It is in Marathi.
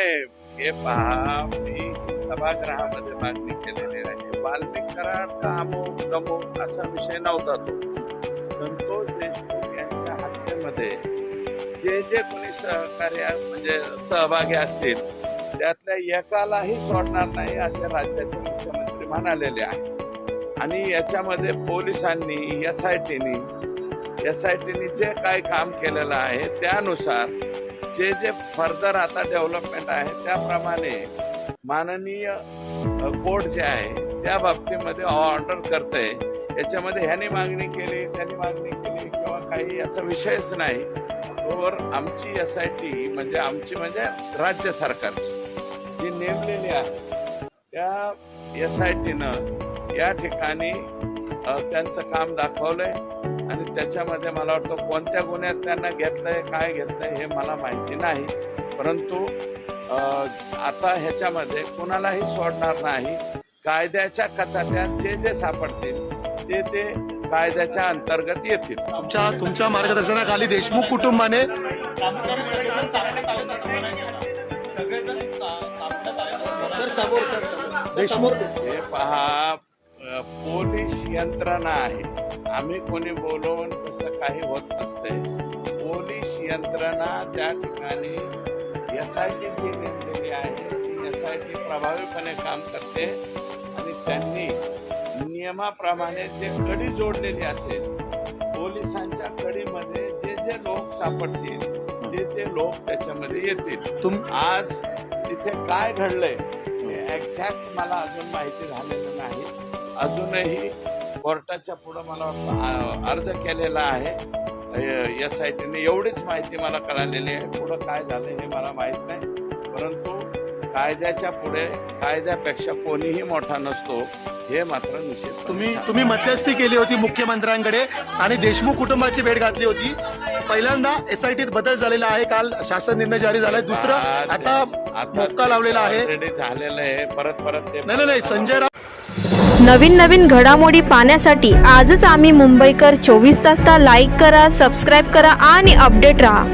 नाही, हे पहा, मी सभागृहामध्ये मागणी केलेली आहे. वाल्मिक कराड का अमुक तमुक असा विषय नव्हता तो. संतोष देशमुख यांच्या हत्येमध्ये जे जे कोणी म्हणजे सहभागी असतील त्यातल्या एकालाही सोडणार नाही असे राज्याचे मुख्यमंत्री म्हणालेले आहे. आणि याच्यामध्ये पोलिसांनी एसआयटीनी जे काय काम केलेलं आहे त्यानुसार जे फर्दर आता डेव्हलपमेंट आहे त्याप्रमाणे माननीय कोर्ट जे आहे त्या बाबतीमध्ये ऑर्डर करते. याच्यामध्ये ह्यानी मागणी केली त्यांनी मागणी केली किंवा काही याचा विषयच नाही. तोवर आमची एसआयटी म्हणजे राज्य सरकारची जी नेमलेली आहे त्या एसआयटीनं या ठिकाणी त्यांचं काम दाखवलंय आणि त्याच्यामध्ये मला वाटतं कोणत्या गुन्ह्यात त्यांना घेतलंय काय घेतलंय हे मला माहिती नाही. परंतु आता ह्याच्यामध्ये कोणालाही सोडणार नाही. कायद्याच्या कचाट्यात जे सापडतील ते कायद्याच्या अंतर्गत येतील. तुमच्या मार्गदर्शनाखाली देशमुख कुटुंबाने देशमुख हे पहा, पोलीस यंत्रणा आहे. आम्ही कोणी बोलवून तसं काही होत नसते. पोलीस यंत्रणा त्या ठिकाणी एसआयटी जी नेमलेली आहे ती एसआयटी प्रभावीपणे काम करते आणि त्यांनी नियमाप्रमाणे जे कडी जोडलेली असेल पोलिसांच्या कडीमध्ये जे लोक सापडतील ते लोक त्याच्यामध्ये येतील. आज तिथे काय घडलंय एक्झॅक्ट मला अजून माहिती झालेलं नाही. अजूनही कोर्टाच्या पुढे मला वाटतं अर्ज केलेला आहे एसआयटीने. एवढीच माहिती मला कळालेली आहे. पुढे काय झालं हे मला माहित नाही. परंतु कायद्याच्या पुढे कायद्यापेक्षा कोणीही मोठा नसतो हे मात्र निश्चित. तुम्ही मध्यस्थी केली होती मुख्यमंत्र्यांकडे आणि देशमुख कुटुंबाची भेट घातली होती. पहिल्यांदा एसआयटीत बदल झालेला आहे. काल शासन निर्णय जारी झालाय. दुसरं आता मोक्का लावलेला आहे. ऑलरेडी झालेलं आहे. परत ते नाही संजय राऊत. नवीन घडामोडी पाहण्यासाठी आजच आम्ही मुंबईकर 24 तासला लाईक करा, सबस्क्राईब करा आणि अपडेट रहा.